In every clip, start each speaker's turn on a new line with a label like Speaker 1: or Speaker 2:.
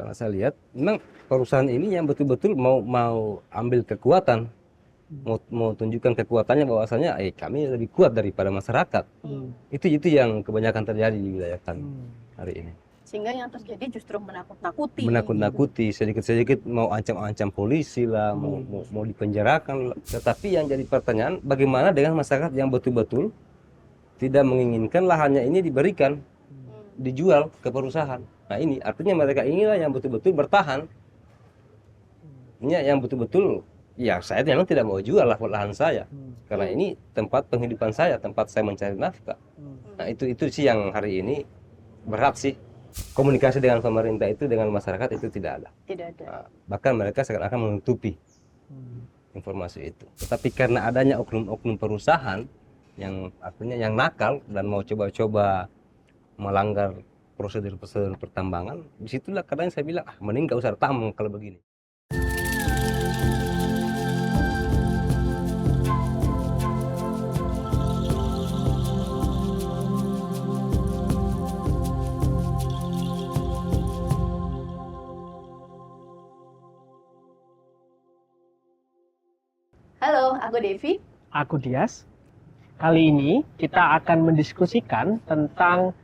Speaker 1: Karena saya lihat memang perusahaan ini yang betul-betul mau ambil kekuatan, mau tunjukkan kekuatannya bahwasanya kami lebih kuat daripada masyarakat. Itu yang kebanyakan terjadi di wilayah kami hari ini.
Speaker 2: Sehingga yang terjadi justru menakut-nakuti.
Speaker 1: Menakut-nakuti, sedikit-sedikit mau ancam-ancam polisi lah, mau dipenjarakan. Tetapi yang jadi pertanyaan, bagaimana dengan masyarakat yang betul-betul tidak menginginkan lahannya ini diberikan, dijual ke perusahaan. Nah ini artinya mereka inilah yang betul-betul bertahan. Ini yang betul-betul, ya saya memang tidak mau jual lahan saya. Karena ini tempat penghidupan saya, tempat saya mencari nafkah. Nah itu sih yang hari ini berat sih. Komunikasi dengan pemerintah itu, dengan masyarakat itu tidak ada.
Speaker 2: Tidak ada.
Speaker 1: Nah, bahkan mereka seakan-akan menutupi informasi itu. Tetapi karena adanya oknum-oknum perusahaan yang artinya yang nakal dan mau coba-coba melanggar prosedur-prosedur pertambangan, disitulah kadang saya bilang, mending gak usah tambang kalau begini.
Speaker 2: Halo, aku Devi.
Speaker 3: Aku Dias. Kali ini kita akan mendiskusikan tentang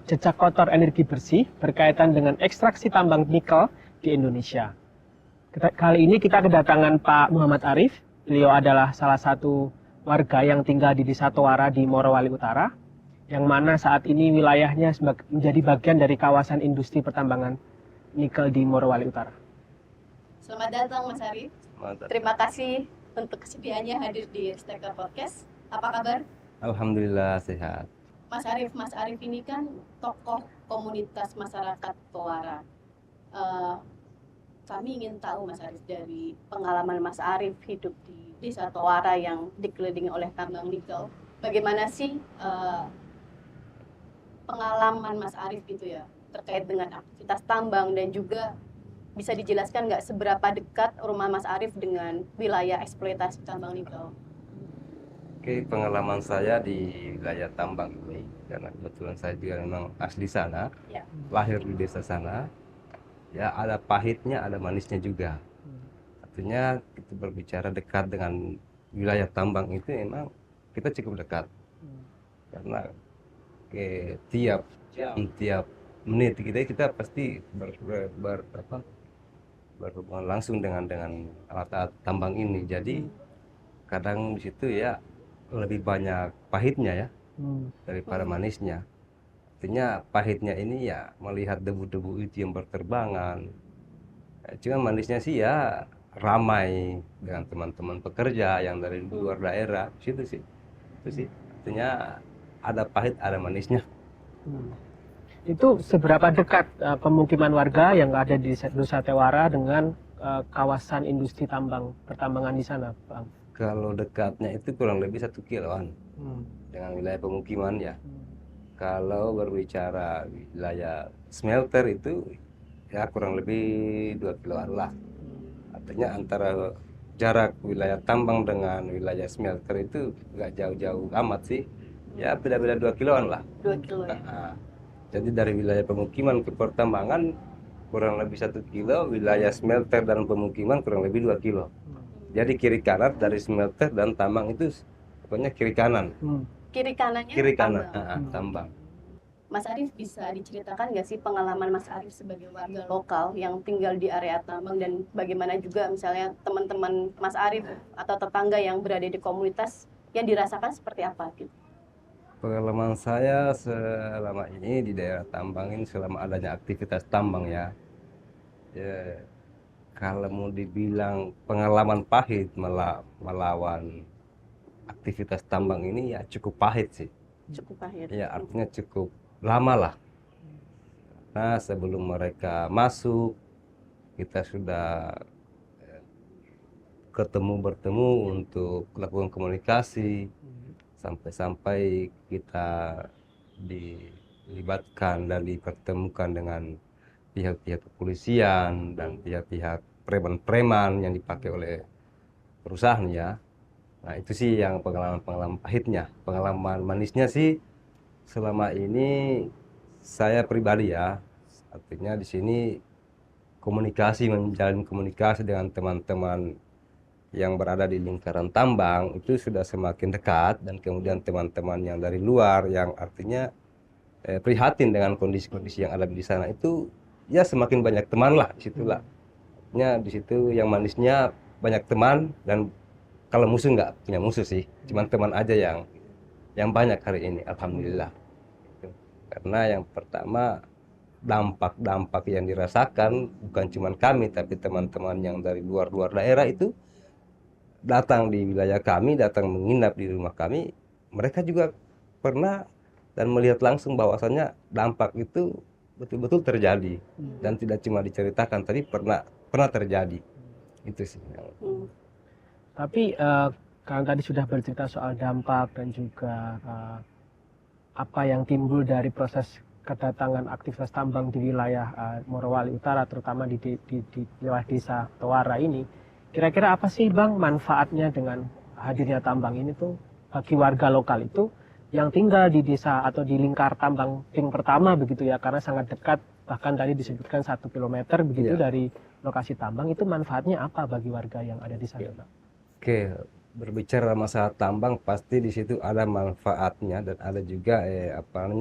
Speaker 3: jejak kotor energi bersih berkaitan dengan ekstraksi tambang nikel di Indonesia. Kali ini kita kedatangan Pak Muhammad Arif. Beliau adalah salah satu warga yang tinggal di Desa Towara di Morowali Utara, yang mana saat ini wilayahnya menjadi bagian dari kawasan industri pertambangan nikel di Morowali Utara.
Speaker 2: Selamat datang Mas Arif. Terima kasih untuk kesediaannya hadir di Staker Podcast. Apa kabar?
Speaker 1: Alhamdulillah sehat.
Speaker 2: Mas Arif ini kan tokoh komunitas masyarakat Towara. Kami ingin tahu Mas Arif, dari pengalaman Mas Arif hidup di Desa Towara yang dikelilingi oleh tambang nikel. Bagaimana sih pengalaman Mas Arif gitu ya terkait dengan aktivitas tambang, dan juga bisa dijelaskan nggak seberapa dekat rumah Mas Arif dengan wilayah eksploitasi tambang nikel?
Speaker 1: Oke, pengalaman saya di wilayah tambang ini, karena kebetulan saya juga memang asli sana, lahir di desa sana, ya ada pahitnya, ada manisnya juga. Artinya kita berbicara dekat dengan wilayah tambang itu memang kita cukup dekat, karena tiap menit kita pasti berhubungan langsung dengan alat-alat tambang ini. Jadi kadang di situ ya lebih banyak pahitnya ya daripada manisnya. Artinya pahitnya ini ya melihat debu-debu itu yang berterbangan. Cuma manisnya sih ya ramai dengan teman-teman pekerja yang dari luar daerah. Itu sih. Artinya ada pahit, ada manisnya.
Speaker 3: Itu seberapa dekat pemukiman warga yang ada di Desa Towara dengan kawasan industri pertambangan di sana, Bang?
Speaker 1: Kalau dekatnya itu kurang lebih 1 kiloan dengan wilayah pemukiman ya. Kalau berbicara wilayah smelter itu ya kurang lebih 2 kiloan lah. Artinya antara jarak wilayah tambang dengan wilayah smelter itu nggak jauh-jauh amat sih. Ya beda-beda 2 kiloan lah.
Speaker 2: 2 kilo ya?
Speaker 1: Jadi dari wilayah pemukiman ke pertambangan kurang lebih 1 kilo, wilayah smelter dan pemukiman kurang lebih 2 kilo. Jadi kiri kanan dari smelter dan tambang itu pokoknya kiri kanan.
Speaker 2: Kiri kanannya
Speaker 1: Kiri kanan
Speaker 2: tambang. Mas Arif, bisa diceritakan nggak sih pengalaman Mas Arif sebagai warga lokal yang tinggal di area tambang, dan bagaimana juga misalnya teman-teman Mas Arif atau tetangga yang berada di komunitas yang dirasakan seperti apa gitu?
Speaker 1: Pengalaman saya selama ini di daerah tambang ini, selama adanya aktivitas tambang ya, kalau mau dibilang pengalaman pahit melawan aktivitas tambang ini ya cukup pahit sih.
Speaker 2: Cukup pahit.
Speaker 1: Ya artinya cukup lama lah. Nah sebelum mereka masuk kita sudah bertemu untuk melakukan komunikasi. Sampai-sampai kita dilibatkan dan dipertemukan dengan pihak-pihak kepolisian dan pihak-pihak preman-preman yang dipakai oleh perusahaan ya. Nah itu sih yang pengalaman pahitnya. Pengalaman manisnya sih selama ini saya pribadi ya, artinya di sini menjalin komunikasi dengan teman-teman yang berada di lingkaran tambang itu sudah semakin dekat, dan kemudian teman-teman yang dari luar yang artinya prihatin dengan kondisi-kondisi yang ada di sana itu ya semakin banyak teman lah di situlah. Di situ yang manisnya banyak teman, dan kalau musuh nggak punya musuh sih, cuman teman aja yang banyak hari ini, alhamdulillah. Karena yang pertama dampak-dampak yang dirasakan bukan cuma kami, tapi teman-teman yang dari luar-luar daerah itu datang di wilayah kami, datang menginap di rumah kami, mereka juga pernah dan melihat langsung bahwasannya dampak itu betul-betul terjadi, dan tidak cuma diceritakan, tapi pernah terjadi. Itu sih.
Speaker 3: Tapi kalian tadi sudah bercerita soal dampak dan juga apa yang timbul dari proses kedatangan aktivitas tambang di wilayah Morowali Utara, terutama di wilayah desa Tawara ini. Kira-kira apa sih Bang manfaatnya dengan hadirnya tambang ini tuh bagi warga lokal itu yang tinggal di desa atau di lingkar tambang Ping pertama begitu ya, karena sangat dekat, bahkan tadi disebutkan 1 kilometer begitu dari lokasi tambang, itu manfaatnya apa bagi warga yang ada di sana Bang?
Speaker 1: Oke, berbicara masalah tambang pasti di situ ada manfaatnya dan ada juga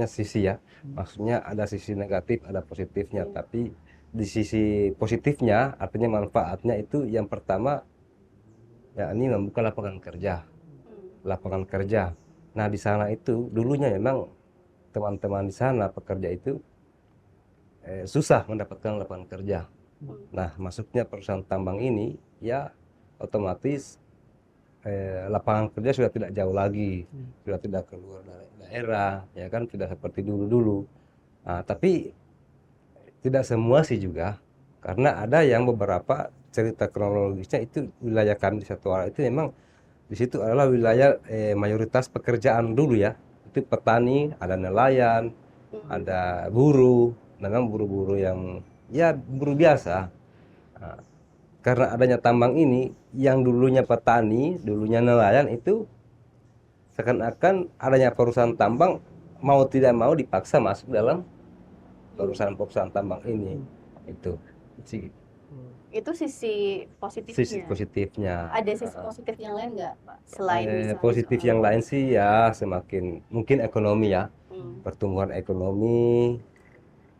Speaker 1: sisi ya. Maksudnya ada sisi negatif, ada positifnya. Tapi di sisi positifnya artinya manfaatnya itu yang pertama ya ini membuka lapangan kerja. Lapangan kerja. Nah, di sana itu dulunya memang teman-teman di sana pekerja itu susah mendapatkan lapangan kerja. Nah, masuknya perusahaan tambang ini ya otomatis lapangan kerja sudah tidak jauh lagi, sudah tidak keluar dari daerah, ya kan, tidak seperti dulu-dulu. Nah, tapi tidak semua sih juga, karena ada yang beberapa cerita kronologisnya itu wilayah kami di Satuara itu memang di situ adalah wilayah mayoritas pekerjaan dulu ya, itu petani, ada nelayan, ada buruh, memang buru-buru yang ya buruh biasa. Nah, karena adanya tambang ini, yang dulunya petani, dulunya nelayan itu seakan-akan adanya perusahaan tambang mau tidak mau dipaksa masuk dalam perusahaan tambang ini.
Speaker 2: Itu sisi positifnya.
Speaker 1: Sisi positifnya.
Speaker 2: Ada sisi positif yang lain nggak Pak? Selain
Speaker 1: positif yang lain sih ya semakin mungkin ekonomi ya, pertumbuhan ekonomi.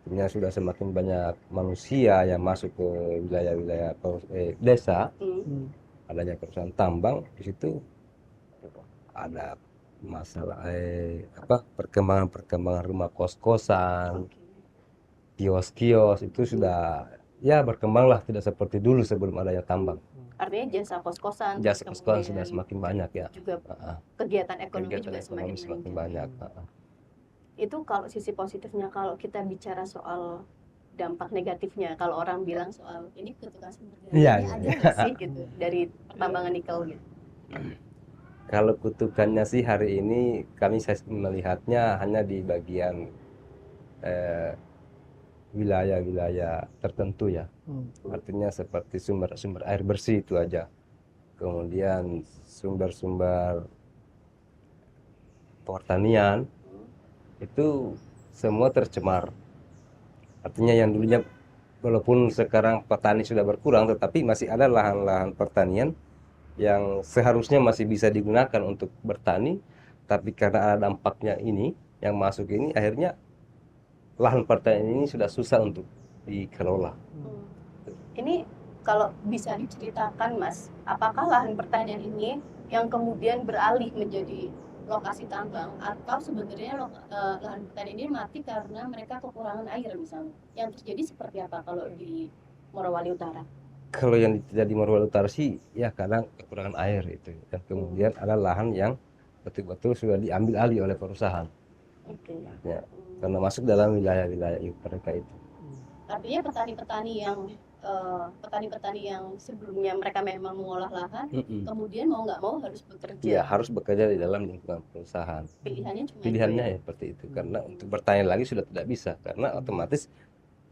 Speaker 1: Sudah semakin banyak manusia yang masuk ke wilayah-wilayah desa. Adanya perusahaan tambang di situ ada masalah perkembangan rumah kos-kosan, kios-kios itu sudah ya berkembang lah, tidak seperti dulu sebelum adanya tambang.
Speaker 2: Artinya jasa kos-kosan
Speaker 1: Sudah semakin banyak ya.
Speaker 2: Juga kegiatan ekonomi juga semakin
Speaker 1: banyak.
Speaker 2: Itu kalau sisi positifnya. Kalau kita bicara soal dampak negatifnya, kalau orang bilang soal ini kutukan sumber daya ada nggak sih gitu dari pertambangan nikel gitu?
Speaker 1: Kalau kutukannya sih hari ini saya melihatnya hanya di bagian wilayah-wilayah tertentu ya. Artinya seperti sumber air bersih itu aja. Kemudian sumber-sumber pertanian itu semua tercemar. Artinya yang dulunya walaupun sekarang petani sudah berkurang, tetapi masih ada lahan-lahan pertanian yang seharusnya masih bisa digunakan untuk bertani, tapi karena ada dampaknya ini yang masuk ini, akhirnya lahan pertanian ini sudah susah untuk dikelola.
Speaker 2: Ini kalau bisa diceritakan Mas, apakah lahan pertanian ini yang kemudian beralih menjadi lokasi tambang, atau sebenarnya lahan pertanian ini mati karena mereka kekurangan air misalnya? Yang terjadi seperti apa kalau di Morowali Utara?
Speaker 1: Kalau yang terjadi di Morowali Utara sih ya kadang kekurangan air itu, dan kemudian ada lahan yang betul-betul sudah diambil alih oleh perusahaan. Ya, karena masuk dalam wilayah-wilayah mereka itu.
Speaker 2: Artinya petani-petani yang sebelumnya mereka memang mengolah lahan, kemudian mau nggak mau harus bekerja.
Speaker 1: Iya, harus bekerja di dalam lingkungan perusahaan. Pilihannya ya seperti itu, karena untuk bertani lagi sudah tidak bisa, karena otomatis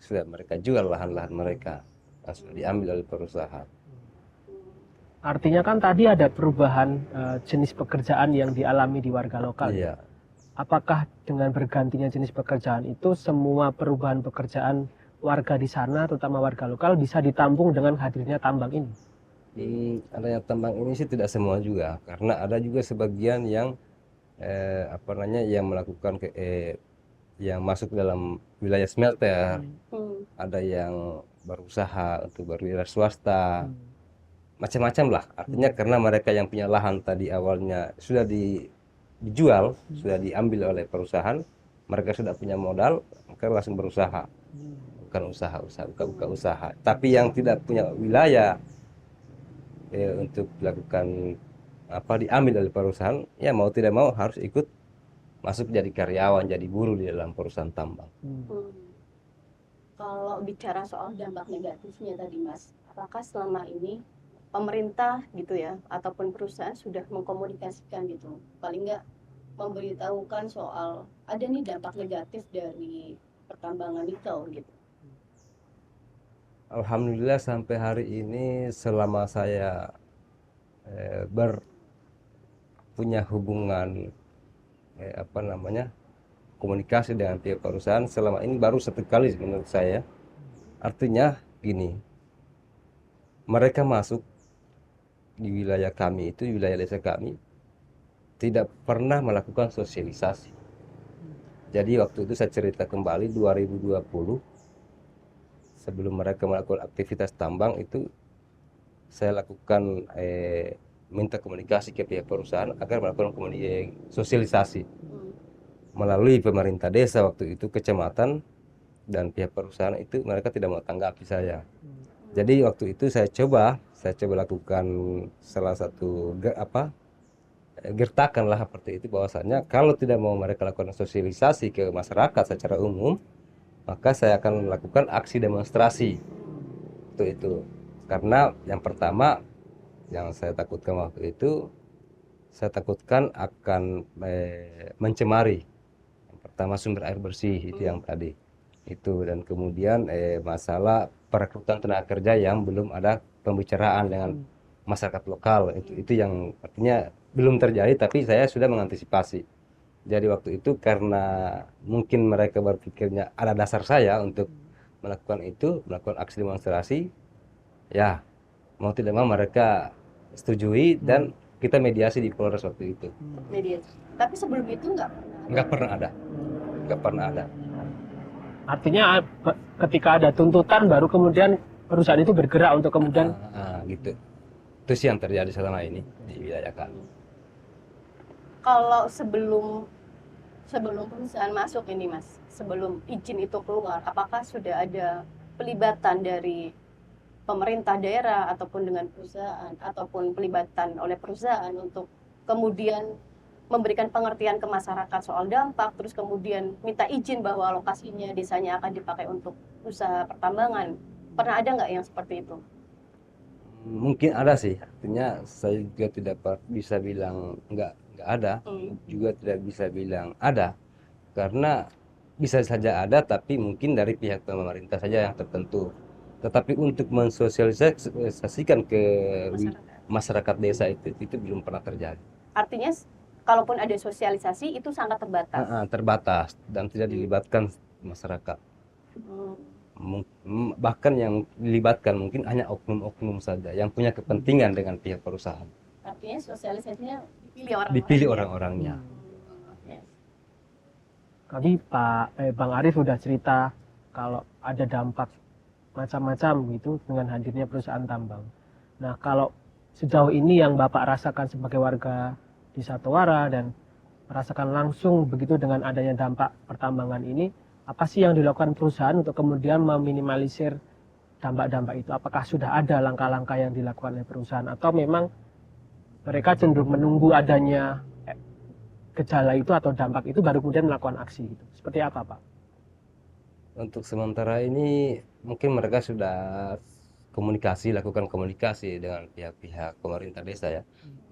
Speaker 1: sudah mereka jual lahan-lahan mereka, sudah diambil oleh perusahaan.
Speaker 3: Artinya kan tadi ada perubahan jenis pekerjaan yang dialami di warga lokal.
Speaker 1: Iya.
Speaker 3: Apakah dengan bergantinya jenis pekerjaan itu semua perubahan pekerjaan warga di sana, terutama warga lokal, bisa ditampung dengan hadirnya tambang ini?
Speaker 1: Adanya tambang ini sih tidak semua juga, karena ada juga sebagian yang apa namanya yang melakukan yang masuk dalam wilayah smelter,
Speaker 2: Hmm.
Speaker 1: ada yang berusaha untuk berwira swasta,
Speaker 3: Hmm.
Speaker 1: macam-macam lah. Artinya karena mereka yang punya lahan tadi awalnya sudah dijual, sudah diambil oleh perusahaan, mereka sudah punya modal, mereka langsung berusaha, bukan buka usaha. Tapi yang tidak punya wilayah untuk dilakukan apa diambil oleh perusahaan, ya mau tidak mau harus ikut masuk jadi karyawan, jadi buruh di dalam perusahaan tambang.
Speaker 2: Hmm. Kalau bicara soal dampak negatifnya tadi Mas, apakah selama ini pemerintah gitu ya ataupun perusahaan sudah mengkomunikasikan gitu, paling nggak memberitahukan soal ada nih dampak negatif dari pertambangan nikel gitu?
Speaker 1: Alhamdulillah sampai hari ini selama saya punya hubungan apa namanya komunikasi dengan pihak perusahaan, selama ini baru satu kali menurut saya. Artinya gini, mereka masuk di wilayah kami itu, wilayah desa kami, tidak pernah melakukan sosialisasi. Jadi waktu itu saya cerita kembali 2020, sebelum mereka melakukan aktivitas tambang itu, saya lakukan minta komunikasi ke pihak perusahaan agar melakukan sosialisasi melalui pemerintah desa waktu itu, kecamatan, dan pihak perusahaan itu mereka tidak mau tanggapi saya. Jadi waktu itu saya coba lakukan salah satu gertakan lah seperti itu, bahwasannya kalau tidak mau mereka lakukan sosialisasi ke masyarakat secara umum, maka saya akan melakukan aksi demonstrasi itu. Karena yang pertama yang saya takutkan waktu itu, saya takutkan akan mencemari. Yang pertama sumber air bersih itu yang tadi itu, dan kemudian masalah perekrutan tenaga kerja yang belum ada pembicaraan dengan masyarakat lokal, itu yang artinya belum terjadi, tapi saya sudah mengantisipasi. Jadi waktu itu karena mungkin mereka berpikirnya ada dasar saya untuk melakukan aksi demonstrasi, ya mau tidak mau mereka setujui dan kita mediasi di Polres waktu itu.
Speaker 2: Mediasi. Tapi sebelum itu
Speaker 1: Nggak pernah ada.
Speaker 3: Artinya ketika ada tuntutan baru kemudian perusahaan itu bergerak untuk kemudian
Speaker 1: Gitu. Itu sih yang terjadi selama ini di wilayah kami.
Speaker 2: kalau sebelum perusahaan masuk ini Mas, sebelum izin itu keluar, apakah sudah ada pelibatan dari pemerintah daerah ataupun dengan perusahaan ataupun pelibatan oleh perusahaan untuk kemudian memberikan pengertian ke masyarakat soal dampak, terus kemudian minta izin bahwa lokasinya desanya akan dipakai untuk usaha pertambangan? Pernah ada nggak yang seperti itu?
Speaker 1: Mungkin ada sih, artinya saya juga tidak bisa bilang nggak ada, juga tidak bisa bilang ada, karena bisa saja ada, tapi mungkin dari pihak pemerintah saja yang tertentu. Tetapi untuk mensosialisasikan ke masyarakat desa itu belum pernah terjadi.
Speaker 2: Artinya kalaupun ada sosialisasi itu sangat terbatas.
Speaker 1: Terbatas dan tidak dilibatkan masyarakat. Bahkan yang dilibatkan mungkin hanya oknum-oknum saja yang punya kepentingan dengan pihak perusahaan.
Speaker 2: Artinya sosialisasinya
Speaker 1: dipilih orang-orangnya.
Speaker 3: Tadi Bang Arif sudah cerita kalau ada dampak macam-macam gitu dengan hadirnya perusahaan tambang. Nah, kalau sejauh ini yang Bapak rasakan sebagai warga di Satowara dan merasakan langsung begitu dengan adanya dampak pertambangan ini, apa sih yang dilakukan perusahaan untuk kemudian meminimalisir dampak-dampak itu? Apakah sudah ada langkah-langkah yang dilakukan oleh perusahaan atau memang mereka cenderung menunggu adanya gejala itu atau dampak itu baru kemudian melakukan aksi gitu? Seperti apa, Pak?
Speaker 1: Untuk sementara ini mungkin mereka sudah lakukan komunikasi dengan pihak-pihak pemerintah desa ya,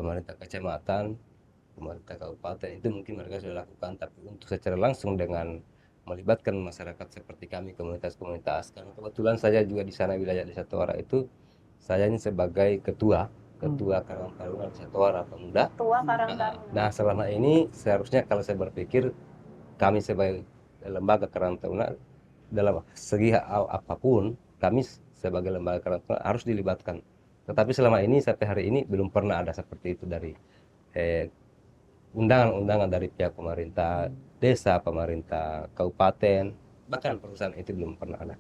Speaker 1: pemerintah kecamatan, pemerintah kabupaten, itu mungkin mereka sudah lakukan. Tapi untuk secara langsung dengan melibatkan masyarakat seperti kami, komunitas-komunitas, karena kebetulan saya juga di sana wilayah Desa Satowara itu, saya ini sebagai ketua Karang Taruna Desa Satowara Pemuda.
Speaker 2: Ketua Karang Taruna.
Speaker 1: Nah, selama ini seharusnya kalau saya berpikir kami sebagai lembaga Karang Taruna dalam segi apapun kami sebagai lembaga karantina harus dilibatkan. Tetapi selama ini sampai hari ini belum pernah ada seperti itu dari undangan-undangan dari pihak pemerintah desa, pemerintah kabupaten, bahkan perusahaan itu belum pernah ada.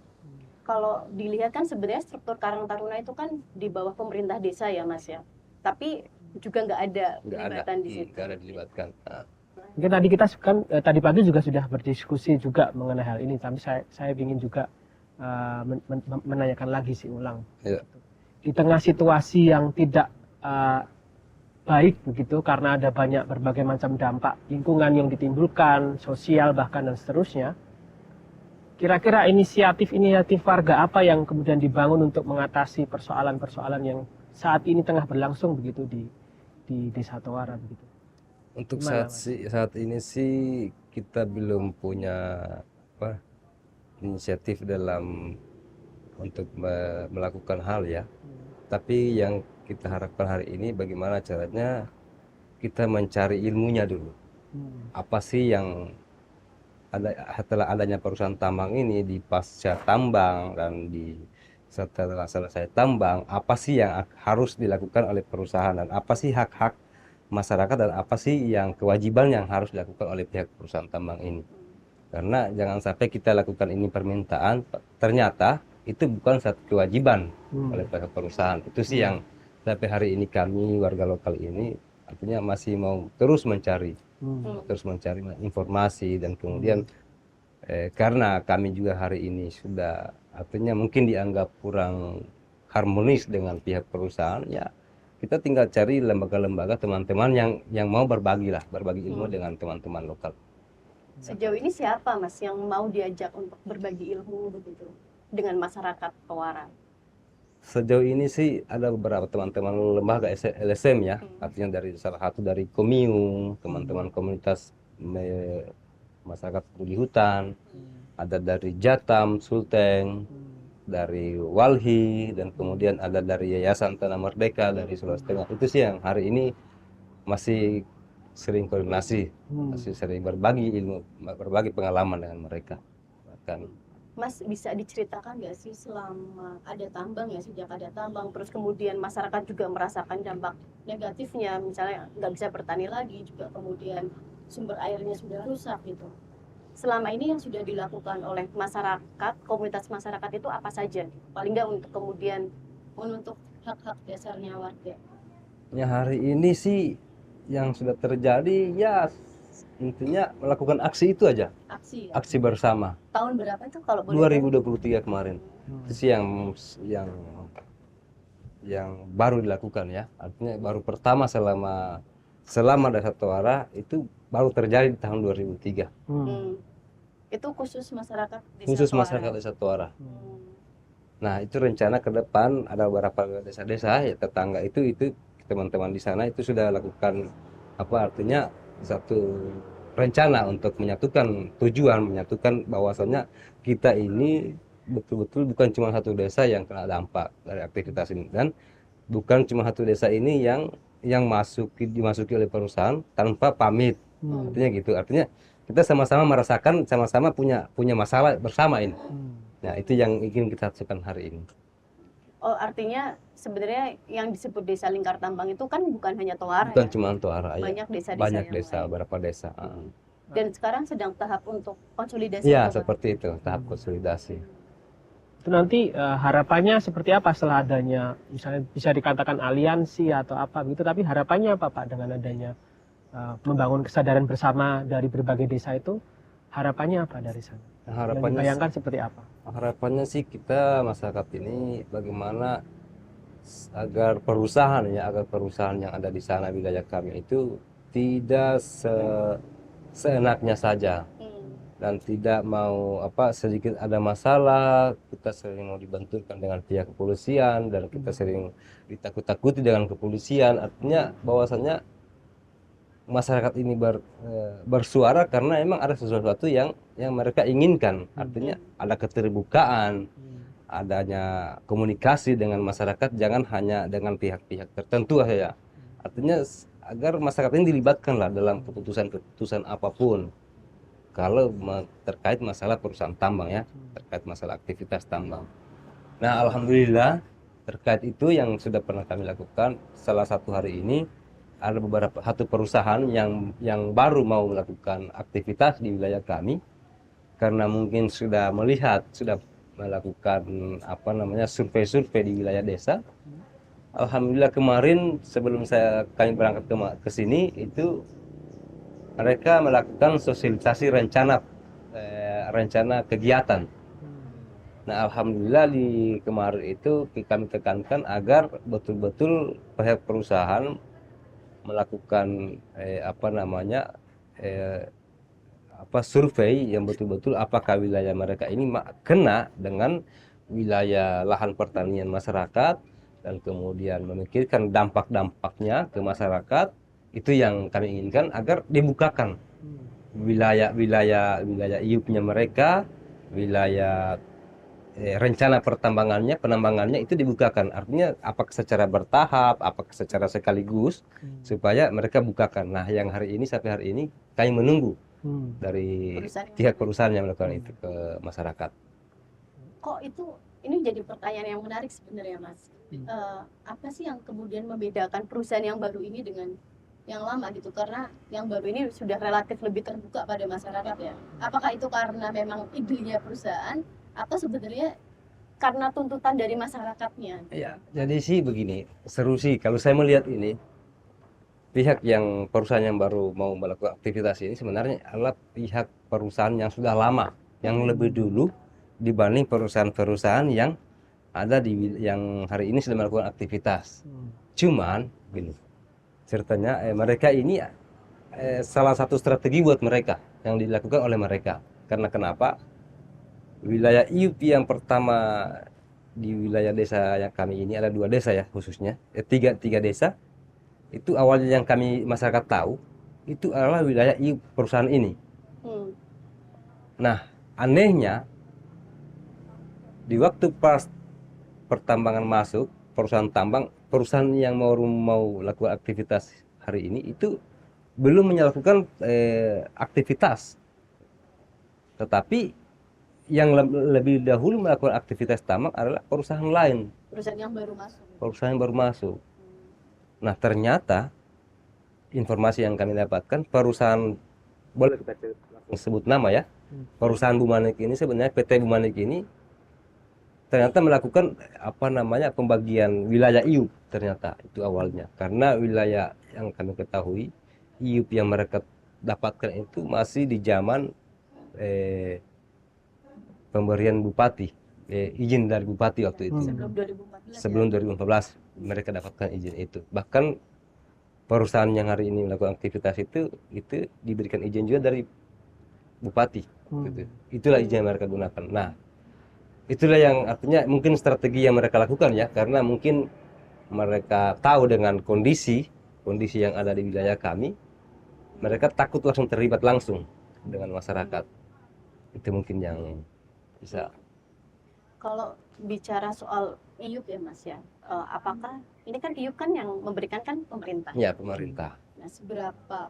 Speaker 2: Kalau dilihat kan sebenarnya struktur Karang Taruna itu kan di bawah pemerintah desa ya Mas ya. Tapi juga nggak ada pelibatan di situ.
Speaker 1: Nggak ada dilibatkan. Nah.
Speaker 3: Mungkin tadi kita kan tadi pagi juga sudah berdiskusi juga mengenai hal ini, tapi saya ingin juga menanyakan lagi ulang.
Speaker 1: Ya.
Speaker 3: Di tengah situasi yang tidak baik begitu karena ada banyak berbagai macam dampak lingkungan yang ditimbulkan, sosial bahkan dan seterusnya. Kira-kira inisiatif warga apa yang kemudian dibangun untuk mengatasi persoalan-persoalan yang saat ini tengah berlangsung begitu di Desa Toara begitu?
Speaker 1: Untuk
Speaker 3: Gimana,
Speaker 1: saat ini sih kita belum punya inisiatif dalam untuk melakukan hal ya. Tapi yang kita harapkan hari ini bagaimana caranya kita mencari ilmunya dulu. Apa sih yang ada setelah adanya perusahaan tambang ini, di pasca tambang dan setelah selesai tambang, apa sih yang harus dilakukan oleh perusahaan dan apa sih hak-hak masyarakat dan apa sih yang kewajiban yang harus dilakukan oleh pihak perusahaan tambang ini. Karena jangan sampai kita lakukan ini permintaan, ternyata itu bukan satu kewajiban oleh pihak perusahaan. Itu sih yang sampai hari ini kami warga lokal ini artinya masih mau terus mencari informasi dan kemudian karena kami juga hari ini sudah artinya mungkin dianggap kurang harmonis dengan pihak perusahaan, ya kita tinggal cari lembaga-lembaga teman-teman yang mau berbagi ilmu dengan teman-teman lokal.
Speaker 2: Sejauh ini siapa Mas yang mau diajak untuk berbagi ilmu begitu dengan masyarakat Toara?
Speaker 1: Sejauh ini sih ada beberapa teman-teman lembaga LSM ya, artinya dari salah satu dari Komium, teman-teman komunitas masyarakat peduli hutan, ada dari Jatam, Sulteng, dari Walhi, dan kemudian ada dari Yayasan Tanah Merdeka dari Sulawesi Tengah. Itu sih yang hari ini masih sering koordinasi, masih sering berbagi ilmu, berbagi pengalaman dengan mereka. Bahkan
Speaker 2: Mas bisa diceritakan nggak sih selama ada tambang ya, sejak ada tambang terus kemudian masyarakat juga merasakan dampak negatifnya, misalnya nggak bisa bertani lagi, juga kemudian sumber airnya sudah rusak gitu. Selama ini yang sudah dilakukan oleh masyarakat, komunitas masyarakat itu apa saja? Paling nggak untuk kemudian menuntut hak-hak dasarnya warga.
Speaker 1: ya hari ini sih yang sudah terjadi ya intinya melakukan aksi itu aja,
Speaker 2: Aksi ya?
Speaker 1: aksi bersama.
Speaker 2: Tahun berapa itu kalau boleh tahu?
Speaker 1: 2023 kemarin. Itu sih yang baru dilakukan ya. Artinya baru pertama selama Desa Toara itu baru terjadi di tahun 2003.
Speaker 2: Itu khusus masyarakat Desa
Speaker 1: Khusus
Speaker 2: Toara.
Speaker 1: masyarakat Desa Toara. Nah, itu rencana ke depan ada beberapa desa-desa ya tetangga itu teman-teman di sana itu sudah lakukan artinya satu rencana untuk menyatukan bahwasannya kita ini betul-betul bukan cuma satu desa yang kena dampak dari aktivitas ini, dan bukan cuma satu desa ini yang dimasuki oleh perusahaan tanpa pamit. Artinya gitu. Artinya kita sama-sama merasakan, sama-sama punya masalah bersama ini. Nah, itu yang ingin kita lakukan hari ini.
Speaker 2: Oh, artinya sebenarnya yang disebut desa lingkar tambang itu kan bukan hanya Toara
Speaker 1: Bukan
Speaker 2: ya?
Speaker 1: cuma Toara,
Speaker 2: Banyak desa-desa
Speaker 1: banyak
Speaker 2: yang
Speaker 1: desa,
Speaker 2: lain.
Speaker 1: beberapa desa.
Speaker 2: Dan sekarang sedang tahap untuk konsolidasi.
Speaker 1: Ya,
Speaker 2: atau
Speaker 1: seperti itu, tahap konsolidasi.
Speaker 3: Itu nanti harapannya seperti apa setelah adanya, misalnya bisa dikatakan aliansi atau apa gitu, tapi harapannya apa Pak dengan adanya membangun kesadaran bersama dari berbagai desa itu, harapannya apa dari sana?
Speaker 1: Harapannya
Speaker 3: Yang dibayangkan seperti apa?
Speaker 1: Harapannya sih kita masyarakat ini bagaimana agar perusahaan yang ada di sana wilayah kami itu tidak seenaknya saja dan tidak mau sedikit ada masalah kita sering mau dibenturkan dengan pihak kepolisian dan kita sering ditakut-takuti dengan kepolisian. Artinya bahwasannya masyarakat ini bersuara karena emang ada sesuatu yang mereka inginkan. Artinya ada keterbukaan, adanya komunikasi dengan masyarakat, jangan hanya dengan pihak-pihak tertentu saja. Artinya agar masyarakat ini dilibatkan lah dalam keputusan-keputusan apapun. kalau terkait masalah perusahaan tambang ya, terkait masalah aktivitas tambang. Nah, alhamdulillah terkait itu yang sudah pernah kami lakukan, salah satu hari ini ada beberapa satu perusahaan yang baru mau melakukan aktivitas di wilayah kami karena mungkin sudah melakukan apa namanya survei-survei di wilayah desa. Alhamdulillah kemarin sebelum kami berangkat ke sini itu mereka melakukan sosialisasi rencana kegiatan. Nah, alhamdulillah di kemarin itu kami tekankan agar betul-betul pihak perusahaan melakukan survei yang betul-betul apakah wilayah mereka ini kena dengan wilayah lahan pertanian masyarakat dan kemudian memikirkan dampak-dampaknya ke masyarakat. Itu yang kami inginkan agar dibukakan wilayah IUP-nya mereka, wilayah rencana penambangannya itu dibukakan. Artinya apakah secara bertahap, apakah secara sekaligus, supaya mereka bukakan. Nah, yang sampai hari ini kami menunggu dari pihak perusahaan yang melakukan itu ke masyarakat.
Speaker 2: Kok ini jadi pertanyaan yang menarik sebenarnya, Mas. Apa sih yang kemudian membedakan perusahaan yang baru ini dengan yang lama gitu? Karena yang baru ini sudah relatif lebih terbuka pada masyarakat ya. Apakah itu karena memang idenya perusahaan atau sebenarnya karena tuntutan dari masyarakatnya?
Speaker 1: Ya, jadi sih begini, seru sih kalau saya melihat ini, perusahaan yang baru mau melakukan aktivitas ini sebenarnya adalah pihak perusahaan yang sudah lama, yang lebih dulu dibanding perusahaan-perusahaan yang ada yang hari ini sudah melakukan aktivitas. Cuman, gini, ceritanya mereka ini salah satu strategi buat mereka yang dilakukan oleh mereka. Karena kenapa? Wilayah IUP yang pertama di wilayah desa yang kami ini ada 2 desa ya khususnya, tiga desa itu awalnya yang kami masyarakat tahu itu adalah wilayah IUP perusahaan ini. Nah, anehnya di waktu pas pertambangan masuk perusahaan yang mau lakukan aktivitas hari ini itu belum melakukan aktivitas, tetapi yang lebih dahulu melakukan aktivitas tambang adalah perusahaan lain.
Speaker 2: Perusahaan yang baru masuk.
Speaker 1: Perusahaan yang baru masuk. Nah, ternyata informasi yang kami dapatkan perusahaan, boleh kita sebut nama ya, perusahaan Bumanik ini sebenarnya PT Bumanik ini ternyata melakukan pembagian wilayah IUP ternyata itu awalnya. Karena wilayah yang kami ketahui IUP yang mereka dapatkan itu masih di zaman pemberian bupati, izin dari bupati waktu itu. Sebelum 2014 mereka dapatkan izin itu. Bahkan perusahaan yang hari ini melakukan aktivitas itu diberikan izin juga dari bupati. Gitu. Itulah izin yang mereka gunakan. Nah, itulah yang artinya mungkin strategi yang mereka lakukan ya, karena mungkin mereka tahu dengan kondisi yang ada di wilayah kami, mereka takut langsung terlibat langsung dengan masyarakat. Itu mungkin yang bisa.
Speaker 2: Kalau bicara soal IUP ya Mas ya, apakah ini kan IUP kan yang memberikan kan pemerintah?
Speaker 1: Ya, pemerintah.
Speaker 2: Nah, seberapa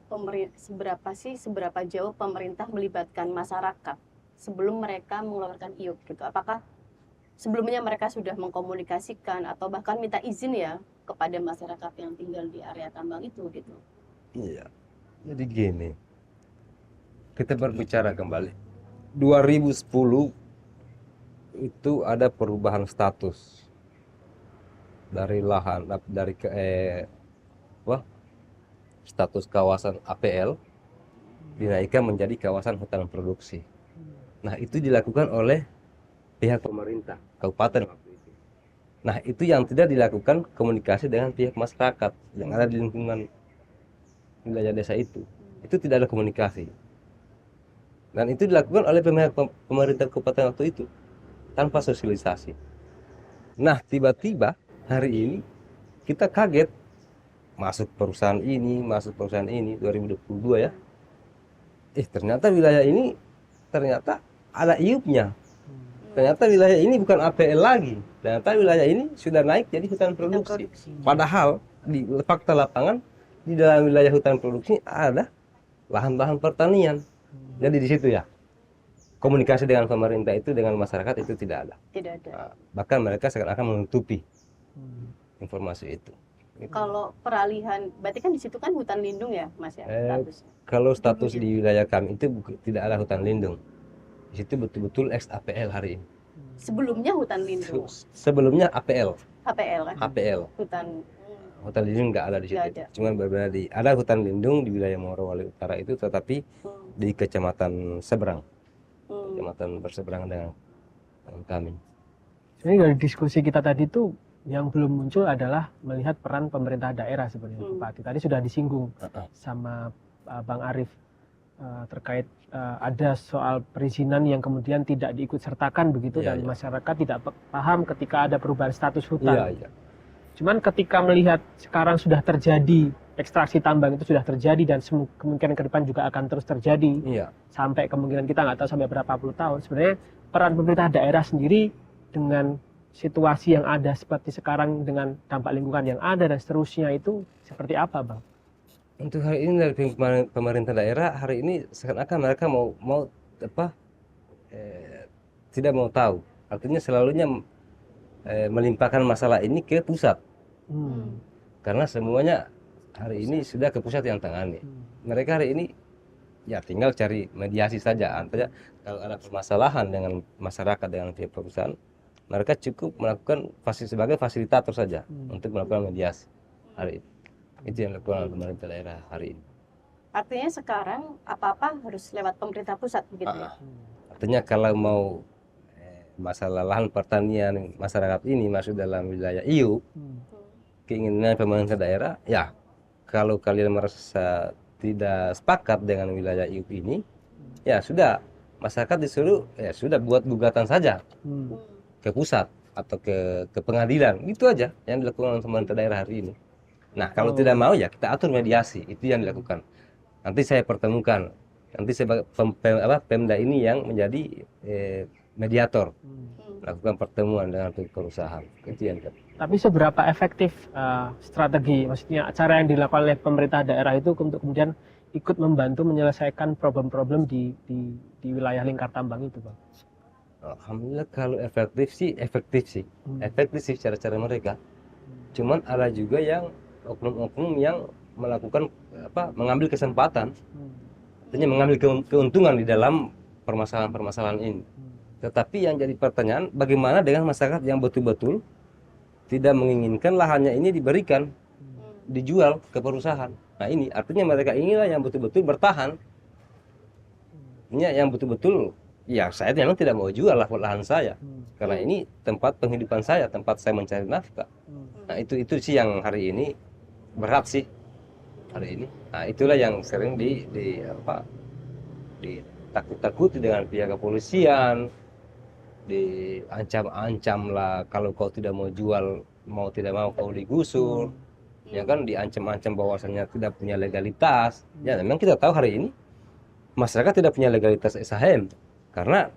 Speaker 2: jauh pemerintah melibatkan masyarakat sebelum mereka mengeluarkan IUP gitu? Apakah sebelumnya mereka sudah mengkomunikasikan atau bahkan minta izin ya kepada masyarakat yang tinggal di area tambang itu gitu?
Speaker 1: Iya. Jadi gini, kita berbicara kembali. 2010 itu ada perubahan status dari lahan status kawasan APL dinaikkan menjadi kawasan hutan produksi. Nah, itu dilakukan oleh pihak pemerintah kabupaten waktu itu. Nah, itu yang tidak dilakukan komunikasi dengan pihak masyarakat yang ada di lingkungan wilayah desa itu tidak ada komunikasi. Dan itu dilakukan oleh pihak pemerintah kabupaten waktu itu tanpa sosialisasi. Nah, tiba-tiba hari ini kita kaget masuk perusahaan ini 2022 ya. Ternyata wilayah ini ternyata ada IUP-nya. Ternyata wilayah ini bukan APL lagi. Ternyata wilayah ini sudah naik jadi hutan produksi. Padahal di fakta lapangan di dalam wilayah hutan produksi ada lahan-lahan pertanian. Jadi di situ ya komunikasi dengan pemerintah itu dengan masyarakat itu tidak ada.
Speaker 2: Tidak ada.
Speaker 1: Nah, bahkan mereka seakan-akan menutupi informasi itu.
Speaker 2: Kalau peralihan, berarti kan di situ kan hutan lindung ya, Mas ya, statusnya.
Speaker 1: Kalau status di wilayah kami itu tidak ada hutan lindung. Di situ betul-betul ex APL hari ini.
Speaker 2: Sebelumnya hutan lindung,
Speaker 1: Sebelumnya APL,
Speaker 2: HPL kan,
Speaker 1: APL. Hutan lindung nggak ada di situ.
Speaker 2: Nggak ada.
Speaker 1: Cuman berbeda ada hutan lindung di wilayah Morowali Utara itu, tetapi di kecamatan seberang, kecamatan berseberangan dengan kami.
Speaker 3: Jadi dari diskusi kita tadi itu yang belum muncul adalah melihat peran pemerintah daerah sebenarnya, Pak Ati. Tadi sudah disinggung sama Bang Arif terkait ada soal perizinan yang kemudian tidak diikut sertakan begitu, dan masyarakat tidak paham ketika ada perubahan status hutan.
Speaker 1: Iya.
Speaker 3: Cuman ketika melihat sekarang sudah terjadi ekstraksi tambang, itu sudah terjadi dan kemungkinan ke depan juga akan terus terjadi.
Speaker 1: Iya.
Speaker 3: Sampai kemungkinan kita nggak tahu sampai berapa puluh tahun. Sebenarnya peran pemerintah daerah sendiri dengan situasi yang ada seperti sekarang dengan dampak lingkungan yang ada dan seterusnya itu seperti apa, Bang?
Speaker 1: Untuk hari ini dari pemerintah daerah hari ini seakan-akan mereka mau tidak mau tahu. Artinya selalunya melimpahkan masalah ini ke pusat. Karena semuanya hari ini sudah ke pusat yang tangani. Mereka hari ini ya tinggal cari mediasi saja. Artinya kalau ada permasalahan dengan masyarakat, dengan pihak perusahaan, mereka cukup melakukan sebagai fasilitator saja untuk melakukan mediasi hari ini. Itu yang dilakukan oleh pemerintah daerah hari ini.
Speaker 2: Artinya sekarang apa-apa harus lewat pemerintah pusat begitu ya?
Speaker 1: Artinya kalau mau masalah lahan pertanian masyarakat ini masuk dalam wilayah IU, keinginan pemerintah daerah, ya kalau kalian merasa tidak sepakat dengan wilayah IU ini, ya sudah, masyarakat disuruh ya sudah buat gugatan saja ke pusat atau ke pengadilan, itu aja yang dilakukan oleh pemerintah daerah hari ini. Nah kalau tidak mau ya kita atur mediasi, itu yang dilakukan. Nanti saya pertemukan, nanti sebagai Pemda ini yang menjadi mediator, melakukan pertemuan dengan perusahaan. Itu yang
Speaker 3: Tapi seberapa efektif strategi, maksudnya cara yang dilakukan oleh pemerintah daerah itu untuk kemudian ikut membantu menyelesaikan problem-problem di wilayah lingkar tambang itu, Bang?
Speaker 1: Alhamdulillah kalau efektif sih cara-cara mereka. Cuman ada juga yang oknum-oknum yang melakukan mengambil kesempatan, artinya mengambil keuntungan di dalam permasalahan-permasalahan ini. Tetapi yang jadi pertanyaan, bagaimana dengan masyarakat yang betul-betul tidak menginginkan lahannya ini diberikan, dijual ke perusahaan. Nah ini artinya mereka inilah yang betul-betul bertahan. Artinya yang betul-betul, ya saya memang tidak mau jual lahan saya, karena ini tempat penghidupan saya, tempat saya mencari nafkah. Nah itu sih yang hari ini berat sih hari ini. Nah itulah yang sering ditakut-takuti dengan pihak kepolisian, diancam-ancam lah kalau kau tidak mau jual, mau tidak mau kau digusur, ya kan, diancam-ancam bahwasannya tidak punya legalitas. Ya memang kita tahu hari ini masyarakat tidak punya legalitas SHM karena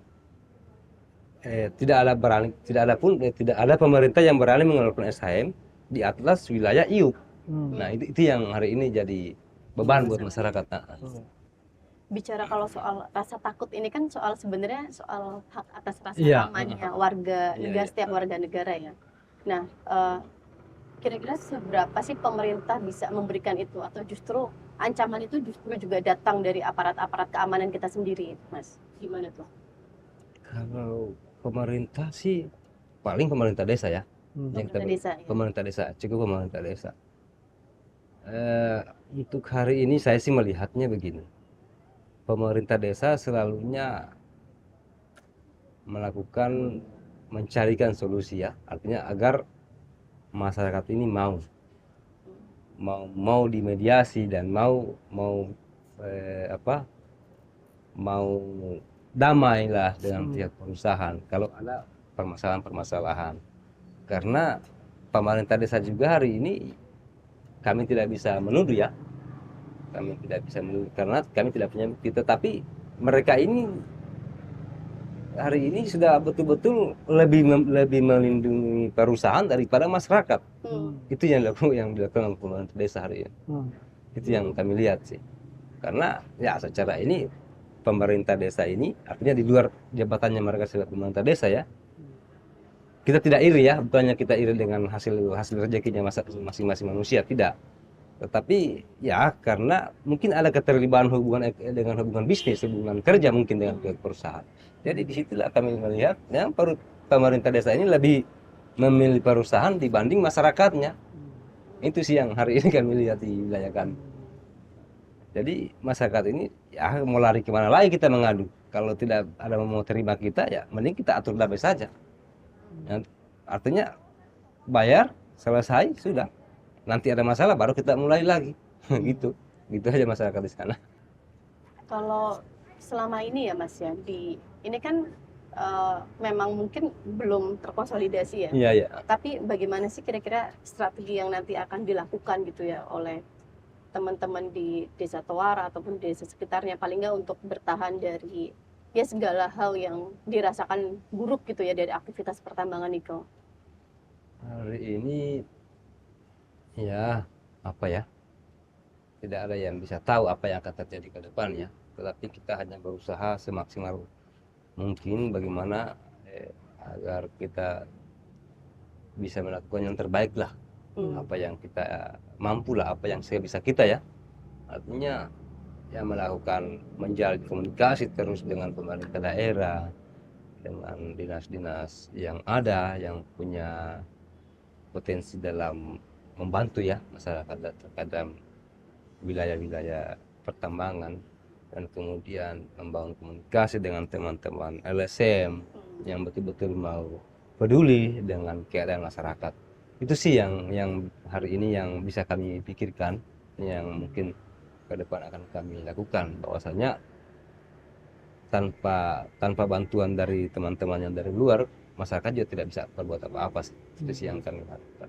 Speaker 1: tidak ada pemerintah yang berani mengeluarkan SHM di atlas wilayah IU. Nah itu yang hari ini jadi beban buat masyarakat.
Speaker 2: Bicara kalau soal rasa takut ini kan sebenarnya soal hak atas rasa amannya warga negara, setiap warga negara ya. Nah kira-kira seberapa sih pemerintah bisa memberikan itu, atau justru ancaman itu justru juga datang dari aparat-aparat keamanan kita sendiri, Mas? Gimana tuh?
Speaker 1: Kalau pemerintah sih paling pemerintah desa ya. Pemerintah desa, cukup pemerintah desa. Untuk hari ini saya sih melihatnya begini. Pemerintah desa selalunya mencarikan solusi ya, artinya agar masyarakat ini mau dimediasi dan mau damai lah dengan pihak perusahaan kalau ada permasalahan. Karena pemerintah desa juga hari ini kami tidak bisa menuduh ya. Kami tidak bisa menuduh karena kami tidak punya bukti, tetapi mereka ini hari ini sudah betul-betul lebih melindungi perusahaan daripada masyarakat. Itu yang dilakukan oleh pemerintah desa hari ini. Itu yang kami lihat sih. Karena ya secara ini pemerintah desa ini, artinya di luar jabatannya mereka sebagai pemerintah desa ya, kita tidak iri ya, bukannya kita iri dengan hasil rezekinya masing-masing manusia, tidak. Tetapi ya karena mungkin ada keterlibatan dengan hubungan bisnis, hubungan kerja mungkin dengan pihak perusahaan. Jadi disitulah kami melihat ya pemerintah desa ini lebih memilih perusahaan dibanding masyarakatnya. Itu sih yang hari ini kami lihat di wilayah kami. Jadi masyarakat ini ya mau lari kemana lagi kita mengadu. Kalau tidak ada mau terima kita ya mending kita atur damai saja. Ya, artinya bayar selesai sudah. Nanti ada masalah baru kita mulai lagi. gitu aja masyarakat di sana.
Speaker 2: Kalau selama ini ya Mas ya, ini kan memang mungkin belum terkonsolidasi ya.
Speaker 1: Iya, iya.
Speaker 2: Tapi bagaimana sih kira-kira strategi yang nanti akan dilakukan gitu ya oleh teman-teman di Desa Tawara ataupun desa sekitarnya, paling nggak untuk bertahan dari ya segala hal yang dirasakan buruk gitu ya dari aktivitas pertambangan nikel.
Speaker 1: Hari ini ya apa ya, tidak ada yang bisa tahu apa yang akan terjadi ke depannya, tetapi kita hanya berusaha semaksimal mungkin bagaimana agar kita bisa melakukan yang terbaik lah, apa yang kita mampu lah, apa yang sebisa kita ya, artinya ya melakukan menjalin komunikasi terus dengan pemerintah daerah, dengan dinas-dinas yang ada yang punya potensi dalam membantu ya masyarakat terhadap wilayah-wilayah pertambangan, dan kemudian membangun komunikasi dengan teman-teman LSM yang betul-betul mau peduli dengan keadaan masyarakat. Itu sih yang hari ini yang bisa kami pikirkan, yang mungkin ke depan akan kami lakukan, bahwasanya tanpa bantuan dari teman-teman yang dari luar, masyarakat juga tidak bisa berbuat apa-apa sih. Itu sih yang kami lakukan.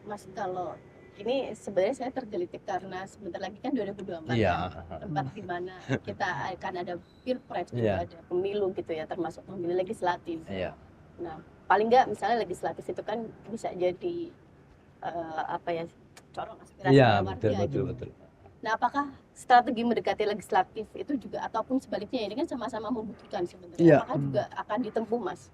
Speaker 2: Mas, kalau ini sebenarnya saya tergelitik karena sebentar lagi kan 2024
Speaker 1: Iya.
Speaker 2: kan, tempat di mana kita akan ada pilpres juga,
Speaker 1: Iya.
Speaker 2: ada pemilu gitu ya, termasuk pemilu legislatif.
Speaker 1: Iya.
Speaker 2: Nah, paling nggak misalnya legislatif itu kan bisa jadi apa ya, corong aspirasi
Speaker 1: Iya,
Speaker 2: warga gitu.
Speaker 1: betul.
Speaker 2: Nah, apakah strategi mendekati legislatif itu juga ataupun sebaliknya ini kan sama-sama membutuhkan sebenarnya,
Speaker 1: Iya.
Speaker 2: apakah juga akan ditempuh Mas?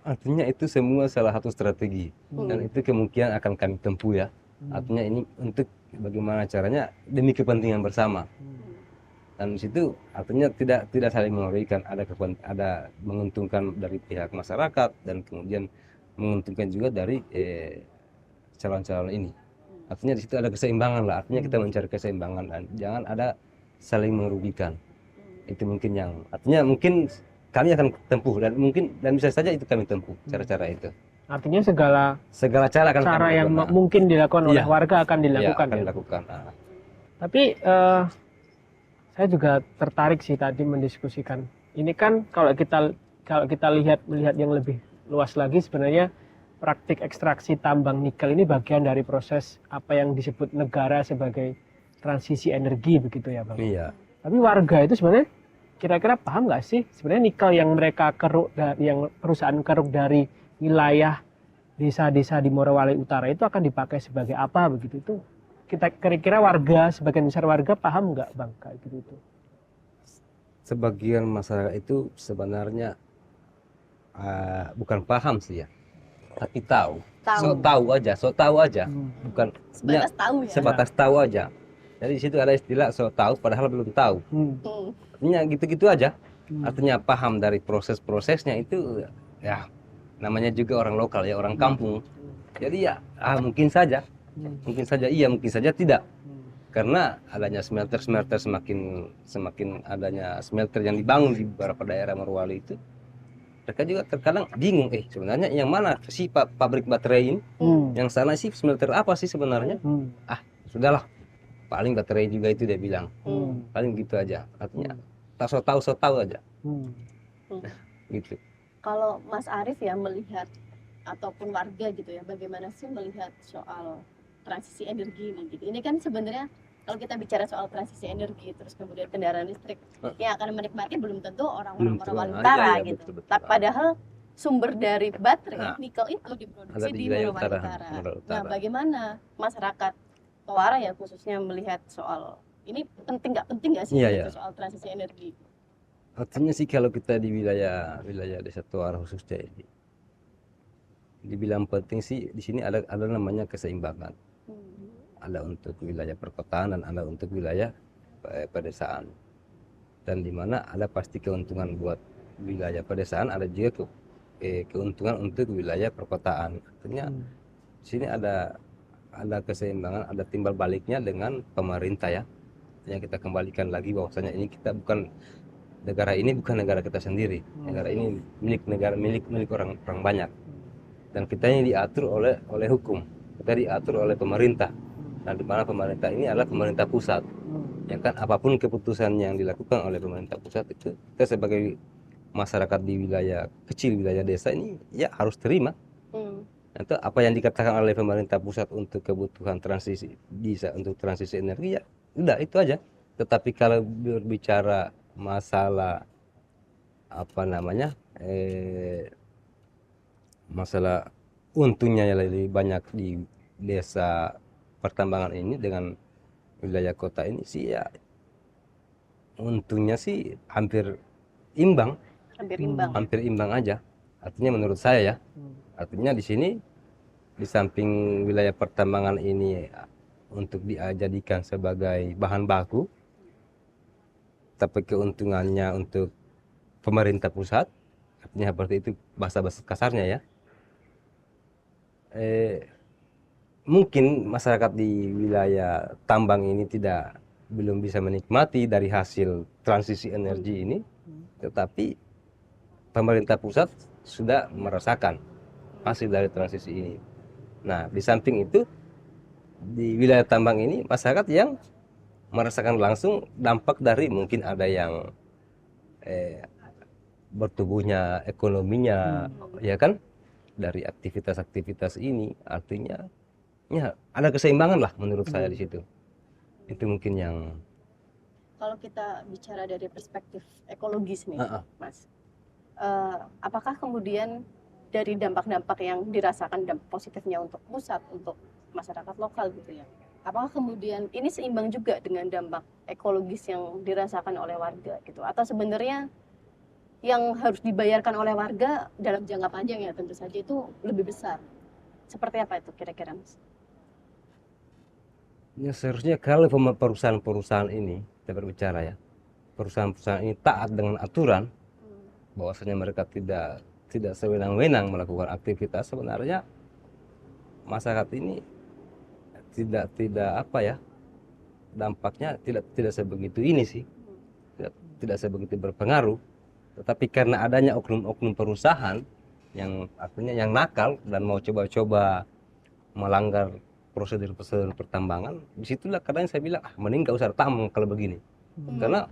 Speaker 1: Artinya itu semua salah satu strategi, dan itu kemungkinan akan kami tempuh ya. Artinya ini untuk bagaimana caranya demi kepentingan bersama. Dan di situ artinya tidak saling merugikan, ada menguntungkan dari pihak masyarakat dan kemudian menguntungkan juga dari calon-calon ini. Artinya di situ ada keseimbangan lah. Artinya kita mencari keseimbangan dan jangan ada saling merugikan. Itu mungkin yang artinya mungkin kami akan tempuh, dan mungkin dan bisa saja itu kami tempuh cara-cara itu.
Speaker 3: Artinya segala
Speaker 1: cara akan
Speaker 3: cara
Speaker 1: kami
Speaker 3: yang
Speaker 1: lakukan.
Speaker 3: mungkin dilakukan oleh
Speaker 1: Iya.
Speaker 3: warga akan
Speaker 1: Iya,
Speaker 3: dilakukan.
Speaker 1: akan
Speaker 3: Ya?
Speaker 1: dilakukan.
Speaker 3: Tapi saya juga tertarik sih tadi mendiskusikan. Ini kan kalau kita melihat yang lebih luas lagi, sebenarnya praktik ekstraksi tambang nikel ini bagian dari proses apa yang disebut negara sebagai transisi energi begitu ya Bang.
Speaker 1: Iya.
Speaker 3: Tapi warga itu sebenarnya kira-kira paham nggak sih sebenarnya nikel yang mereka keruk, yang perusahaan keruk dari wilayah desa-desa di Morowali Utara itu akan dipakai sebagai apa begitu? Itu kita kira-kira warga, sebagian besar warga paham nggak Bang kayak gitu itu?
Speaker 1: Sebagian masyarakat itu sebenarnya bukan paham sih ya, tapi tahu. So tahu aja, bukan
Speaker 2: Sebatas tahu ya.
Speaker 1: sebatas tahu aja. Jadi di situ ada istilah so tahu padahal belum tahu. Artinya gitu-gitu aja. Artinya paham dari proses-prosesnya itu ya, namanya juga orang lokal ya, orang kampung. Jadi ya mungkin saja iya, mungkin saja tidak. Karena adanya smelter semakin adanya smelter yang dibangun di beberapa daerah Morowali itu, mereka juga terkadang bingung, sebenarnya yang mana sih pabrik baterai ini? Yang sana sih smelter apa sih sebenarnya? Sudahlah, paling baterai juga itu dia bilang. Paling gitu aja. Artinya so tahu aja. Gitu.
Speaker 2: Kalau Mas Arief ya melihat ataupun warga gitu ya, bagaimana sih melihat soal transisi energi ini gitu. Ini kan sebenarnya kalau kita bicara soal transisi energi terus kemudian kendaraan listrik yang akan menikmati belum tentu orang-orang Morowali Utara gitu.
Speaker 1: Betul.
Speaker 2: Tapi padahal sumber dari baterai nikel itu diproduksi
Speaker 1: Ada
Speaker 2: di
Speaker 1: wilayah
Speaker 2: Morowali Utara. Nah, bagaimana masyarakat Tawara ya khususnya melihat soal ini penting nggak sih gitu, soal transisi energi?
Speaker 1: Artinya sih kalau kita di wilayah wilayah Desa Toara khususnya ini, dibilang penting sih di sini ada namanya keseimbangan. Ada untuk wilayah perkotaan dan ada untuk wilayah pedesaan. Dan di mana ada pasti keuntungan buat wilayah pedesaan, ada juga keuntungan untuk wilayah perkotaan. Artinya di sini ada keseimbangan, ada timbal baliknya dengan pemerintah ya. Yang kita kembalikan lagi bahwasanya ini kita bukan negara ini bukan negara kita sendiri. Negara ini milik orang banyak. Dan kita ini diatur oleh hukum. Kita diatur oleh pemerintah. Dan di mana pemerintah ini adalah pemerintah pusat. Ya kan apapun keputusan yang dilakukan oleh pemerintah pusat itu kita sebagai masyarakat di wilayah kecil, wilayah desa ini ya harus terima. Atau apa yang dikatakan oleh pemerintah pusat untuk kebutuhan transisi bisa untuk transisi energi ya udah itu aja. Tetapi kalau berbicara masalah apa namanya masalah untungnya yang lebih banyak di desa pertambangan ini dengan wilayah kota ini sih ya untungnya sih hampir imbang hampir imbang aja. Artinya menurut saya ya, artinya di sini di samping wilayah pertambangan ini untuk dijadikan sebagai bahan baku, tapi keuntungannya untuk pemerintah pusat, artinya seperti itu bahasa kasarnya ya. Mungkin masyarakat di wilayah tambang ini belum bisa menikmati dari hasil transisi energi ini, tetapi pemerintah pusat sudah merasakan hasil dari transisi ini. Nah, di samping itu di wilayah tambang ini masyarakat yang merasakan langsung dampak dari mungkin ada yang bertumbuhnya ekonominya, ya kan, dari aktivitas-aktivitas ini, artinya ya ada keseimbangan lah menurut saya di situ. Itu mungkin yang
Speaker 2: kalau kita bicara dari perspektif ekologis nih, Mas, apakah kemudian dari dampak-dampak yang dirasakan dampak positifnya untuk pusat, untuk masyarakat lokal gitu ya, apakah kemudian ini seimbang juga dengan dampak ekologis yang dirasakan oleh warga gitu, atau sebenarnya yang harus dibayarkan oleh warga dalam jangka panjang ya tentu saja itu lebih besar? Seperti apa itu kira-kira, Mas?
Speaker 1: ya seharusnya kalau perusahaan-perusahaan ini kita berbicara ya, perusahaan-perusahaan ini taat dengan aturan, bahwasanya mereka tidak sewenang-wenang melakukan aktivitas, sebenarnya masyarakat ini tidak apa ya, dampaknya tidak sebegitu ini sih, tidak sebegitu berpengaruh. Tetapi karena adanya oknum-oknum perusahaan yang artinya yang nakal dan mau coba-coba melanggar prosedur-prosedur pertambangan, disitulah kadang saya bilang mending gak usah tambang kalau begini. Karena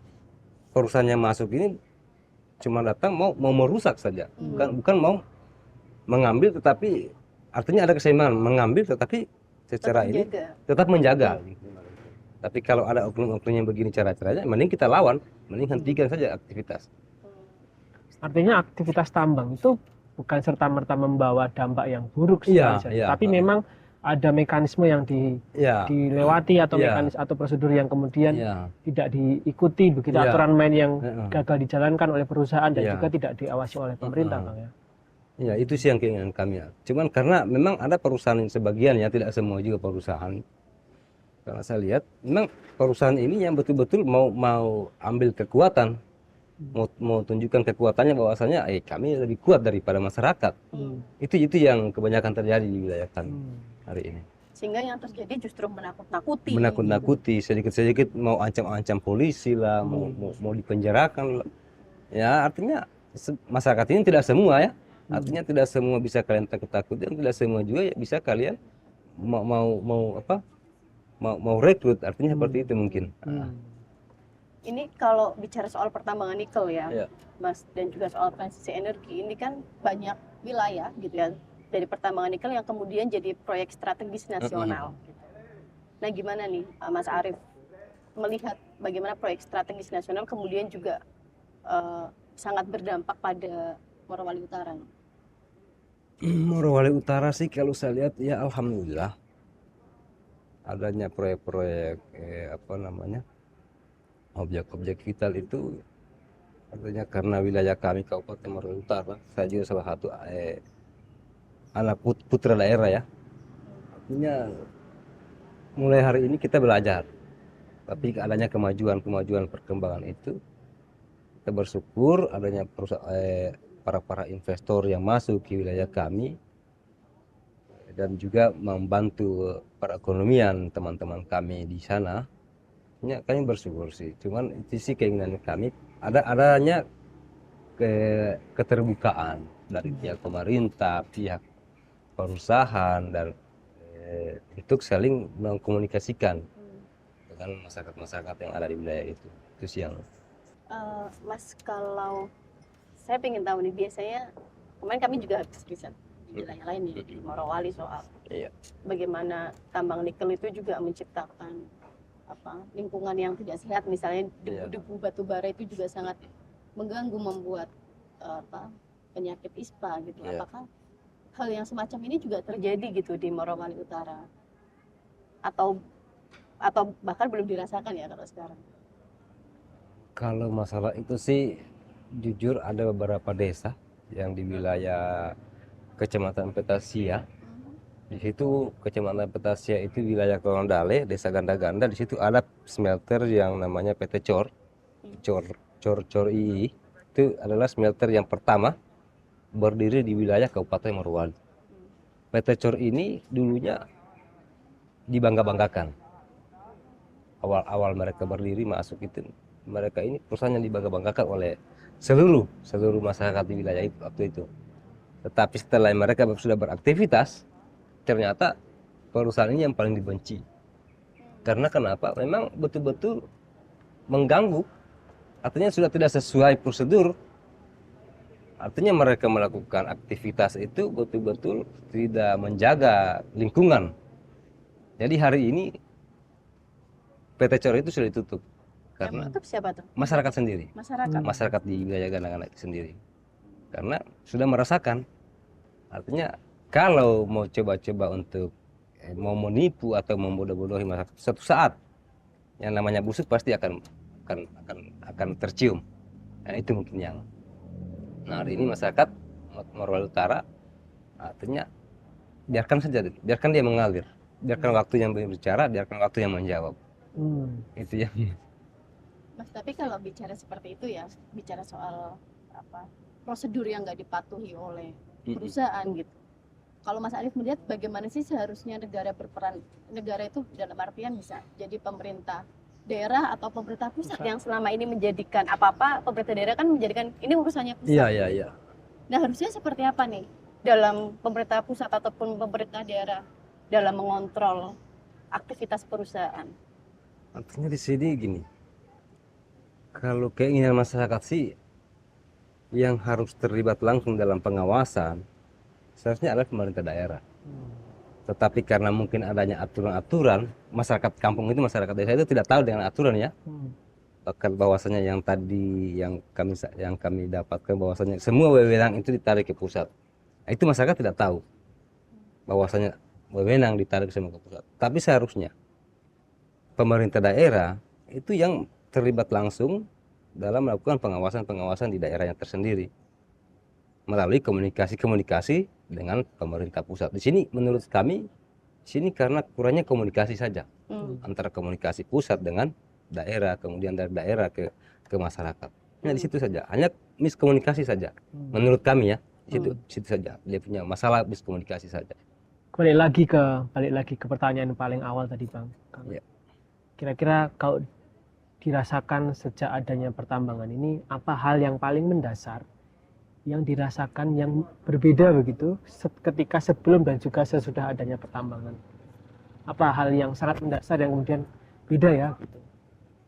Speaker 1: perusahaannya masuk ini cuma datang mau merusak saja, bukan mau mengambil, tetapi artinya ada keseimbangan mengambil tetapi secara ini tetap menjaga. Tapi kalau ada oknum-oknum yang begini cara-caranya, mending kita lawan, mending hentikan saja aktivitas.
Speaker 3: Artinya aktivitas tambang itu bukan serta-merta membawa dampak yang buruk saja, tapi memang ada mekanisme yang dilewati atau mekanisme atau prosedur yang kemudian tidak diikuti begitu, aturan main yang gagal dijalankan oleh perusahaan dan juga tidak diawasi oleh pemerintah, Bang ya.
Speaker 1: Ya, itu sih yang keinginan kami ya. Cuman karena memang ada perusahaan yang sebagian ya, tidak semua juga perusahaan. Karena saya lihat memang perusahaan ini yang betul-betul mau ambil kekuatan, mau tunjukkan kekuatannya bahwasanya kami lebih kuat daripada masyarakat. Itu yang kebanyakan terjadi di wilayah kami hari ini.
Speaker 2: Sehingga yang terjadi justru
Speaker 1: Menakut-nakuti, sedikit-sedikit mau ancam-ancam polisi lah, mau dipenjarakan. Ya, artinya masyarakat ini tidak semua ya. Artinya tidak semua bisa kalian takut-takuti, dan tidak semua juga ya bisa kalian mau rekrut, artinya seperti itu mungkin.
Speaker 2: Ini kalau bicara soal pertambangan nikel ya, Mas, dan juga soal transisi energi, ini kan banyak wilayah gitu ya dari pertambangan nikel yang kemudian jadi proyek strategis nasional. Nah, gimana nih Mas Arief melihat bagaimana proyek strategis nasional kemudian juga sangat berdampak pada Morowali Utara?
Speaker 1: Morowali Utara sih kalau saya lihat ya alhamdulillah adanya proyek-proyek objek-objek vital itu Artinya karena wilayah kami Kabupaten Merauke Utara, saya juga salah satu anak putra daerah ya. Artinya mulai hari ini kita belajar. Tapi adanya kemajuan perkembangan itu, kita bersyukur adanya para investor yang masuk ke wilayah kami dan juga membantu perekonomian teman-teman kami di sana. Ya, kami bersyukur sih. Cuman itu sih keinginan kami, adanya keterbukaan dari pihak pemerintah, pihak perusahaan dan untuk saling mengkomunikasikan dengan masyarakat yang ada di wilayah itu. Itu sih yang
Speaker 2: Mas, kalau saya pengen tahu nih, biasanya kemarin kami juga habis riset di wilayah lain ya, di Morowali soal bagaimana tambang nikel itu juga menciptakan lingkungan yang tidak sehat, misalnya debu-debu batu bara itu juga sangat mengganggu, membuat penyakit ISPA gitu. Apakah hal yang semacam ini juga terjadi gitu di Morowali Utara, atau bahkan belum dirasakan ya kalau sekarang?
Speaker 1: Kalau masalah itu sih jujur ada beberapa desa yang di wilayah Kecamatan Petasia. Di situ Kecamatan Petasia itu wilayah Korondale, Desa Ganda-Ganda. Di situ ada smelter yang namanya PT Cor II. Itu adalah smelter yang pertama berdiri di wilayah Kabupaten Morowali. PT Cor ini dulunya dibangga-banggakan. Awal-awal mereka berdiri masuk itu, mereka ini perusahaan yang dibangga-banggakan oleh seluruh masyarakat di wilayah itu waktu itu. Tetapi setelah mereka sudah beraktivitas, ternyata perusahaan ini yang paling dibenci. Karena kenapa? Memang betul-betul mengganggu. Artinya sudah tidak sesuai prosedur. Artinya mereka melakukan aktivitas itu betul-betul tidak menjaga lingkungan. Jadi hari ini PT Cor itu sudah ditutup. Karena
Speaker 2: yang tutup siapa tuh?
Speaker 1: masyarakat sendiri. Masyarakat di wilayah Ganda-Ganda itu sendiri. Karena sudah merasakan. Artinya kalau mau coba-coba untuk mau menipu atau membodoh-bodohi masyarakat, suatu saat yang namanya busuk pasti akan tercium. Nah, itu mungkin yang. Nah, hari ini masyarakat Morowali Utara artinya biarkan saja, biarkan dia mengalir, biarkan waktu yang berbicara, biarkan waktu yang menjawab. Itu ya.
Speaker 2: Mas, tapi kalau bicara seperti itu ya, bicara soal prosedur yang nggak dipatuhi oleh perusahaan gitu. Kalau Mas Arief melihat bagaimana sih seharusnya negara berperan? Negara itu dalam artian bisa jadi pemerintah daerah atau pemerintah pusat yang selama ini menjadikan apa-apa, pemerintah daerah kan menjadikan ini urusannya pusat.
Speaker 1: Iya.
Speaker 2: Nah, harusnya seperti apa nih dalam pemerintah pusat ataupun pemerintah daerah dalam mengontrol aktivitas perusahaan?
Speaker 1: Artinya di sini gini, kalau keinginan masyarakat sih yang harus terlibat langsung dalam pengawasan seharusnya adalah pemerintah daerah. Tetapi karena mungkin adanya aturan-aturan, masyarakat kampung itu, masyarakat desa itu tidak tahu dengan aturan ya. Bahkan bahwasanya yang tadi yang kami dapatkan bahwasanya semua wewenang itu ditarik ke pusat. Nah, itu masyarakat tidak tahu bahwasanya wewenang ditarik semua ke pusat. Tapi seharusnya pemerintah daerah itu yang terlibat langsung dalam melakukan pengawasan di daerahnya tersendiri melalui komunikasi dengan pemerintah pusat. Di sini menurut kami, karena kurangnya komunikasi saja antara komunikasi pusat dengan daerah, kemudian dari daerah ke masyarakat. Nah, di situ saja, hanya miskomunikasi saja. Menurut kami ya, di situ saja dia punya masalah miskomunikasi saja.
Speaker 3: Balik lagi ke pertanyaan paling awal tadi, Bang.
Speaker 1: Ya.
Speaker 3: Kira-kira kalau dirasakan sejak adanya pertambangan ini, apa hal yang paling mendasar yang dirasakan yang berbeda begitu ketika sebelum dan juga sesudah adanya pertambangan? Apa hal yang sangat mendasar yang kemudian beda ya gitu?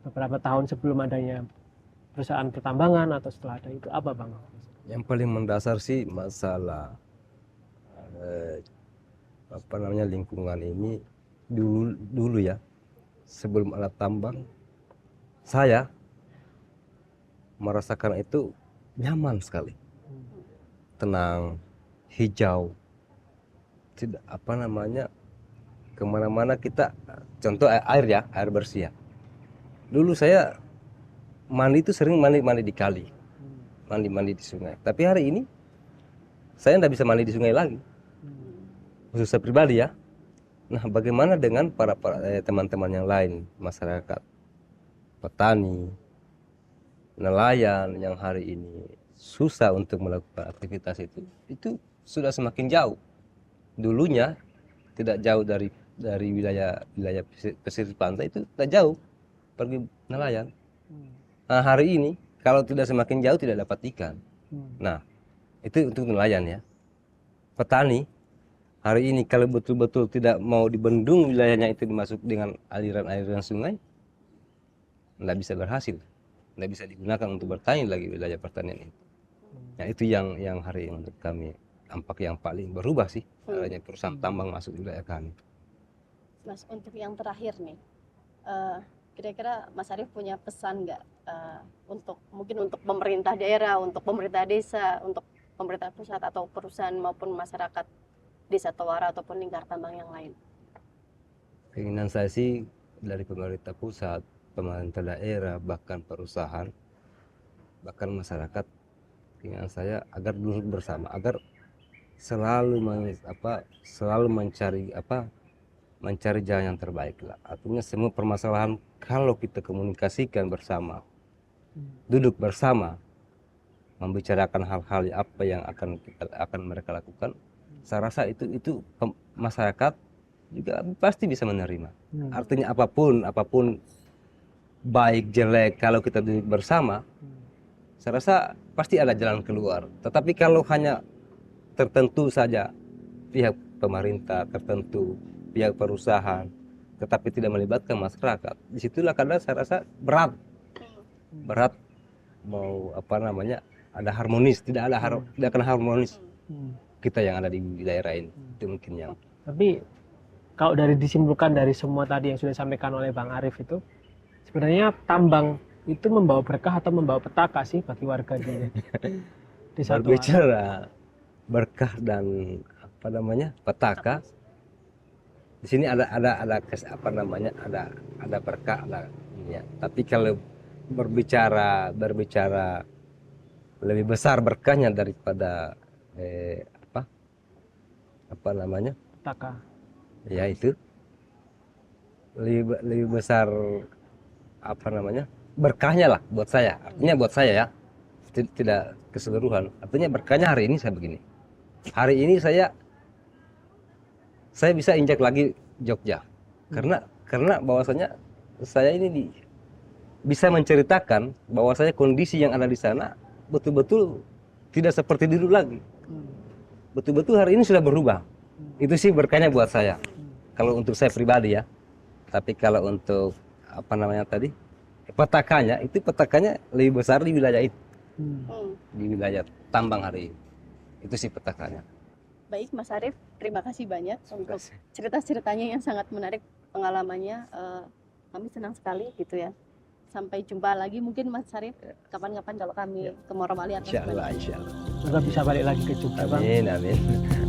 Speaker 3: Beberapa tahun sebelum adanya perusahaan pertambangan atau setelah ada itu, apa Bang?
Speaker 1: Yang paling mendasar sih masalah lingkungan ini dulu ya, sebelum alat tambang saya merasakan itu nyaman sekali, tenang, hijau, tidak kemana-mana kita, contoh air bersih ya. Dulu saya mandi itu sering mandi di kali, mandi-mandi di sungai. Tapi hari ini saya tidak bisa mandi di sungai lagi, khusus saya pribadi ya. Nah, bagaimana dengan para teman-teman yang lain, masyarakat, petani, nelayan yang hari ini susah untuk melakukan aktivitas itu sudah semakin jauh. Dulunya tidak jauh dari wilayah pesisir pantai, itu tidak jauh pergi nelayan. Nah, hari ini kalau tidak semakin jauh tidak dapat ikan. Nah, itu untuk nelayan ya. Petani hari ini kalau betul-betul tidak mau dibendung wilayahnya itu dimasuk dengan aliran-aliran sungai, tidak bisa berhasil, tidak bisa digunakan untuk bertani lagi wilayah pertanian itu. Nah, itu yang hari ini menurut kami tampak yang paling berubah sih, adanya perusahaan tambang masuk di wilayah kami.
Speaker 2: Mas, untuk yang terakhir nih, kira-kira Mas Arief punya pesan nggak mungkin untuk pemerintah daerah, untuk pemerintah desa, untuk pemerintah pusat atau perusahaan maupun masyarakat Desa Tawara ataupun lingkar tambang yang lain?
Speaker 1: Keinginan saya sih dari pemerintah pusat, pemerintah daerah, bahkan perusahaan, bahkan masyarakat, keinginan saya agar duduk bersama, agar selalu mencari jalan yang terbaik lah. Artinya semua permasalahan kalau kita komunikasikan bersama, duduk bersama, membicarakan hal-hal apa yang akan mereka lakukan, saya rasa itu masyarakat juga pasti bisa menerima. Artinya apapun baik jelek, kalau kita duduk bersama, saya rasa pasti ada jalan keluar. Tetapi kalau hanya tertentu saja, pihak pemerintah tertentu, pihak perusahaan, tetapi tidak melibatkan masyarakat, disitulah kadang saya rasa berat mau ada harmonis, tidak akan harmonis kita yang ada di daerah ini. Itu mungkin yang.
Speaker 3: Tapi kalau disimpulkan dari semua tadi yang sudah disampaikan oleh Bang Arief itu, sebenarnya tambang itu membawa berkah atau membawa petaka sih bagi warga di Desa Tawara?
Speaker 1: Berbicara berkah dan petaka, di sini ada berkah, ya. Tapi kalau berbicara lebih besar berkahnya daripada
Speaker 3: Petaka.
Speaker 1: Ya itu lebih besar berkahnya lah buat saya. Artinya buat saya ya, tidak keseluruhan. Artinya berkahnya hari ini saya begini. Hari ini saya bisa injak lagi Jogja karena bahwasanya saya ini bisa menceritakan bahwasanya kondisi yang ada di sana betul-betul tidak seperti dulu lagi. Betul-betul hari ini sudah berubah. Itu sih berkahnya buat saya. Kalau untuk saya pribadi ya. Tapi kalau untuk petakanya lebih besar di wilayah itu. Di wilayah tambang hari ini. Itu sih petakanya.
Speaker 2: Baik Mas Arief, terima kasih banyak untuk cerita-ceritanya yang sangat menarik, pengalamannya. Kami senang sekali gitu ya. Sampai jumpa lagi mungkin Mas Arief kapan-kapan kalau kami ke Morowali atau
Speaker 1: Insyaallah.
Speaker 3: Semoga bisa balik lagi ke Jogja, Bang.
Speaker 1: Amin.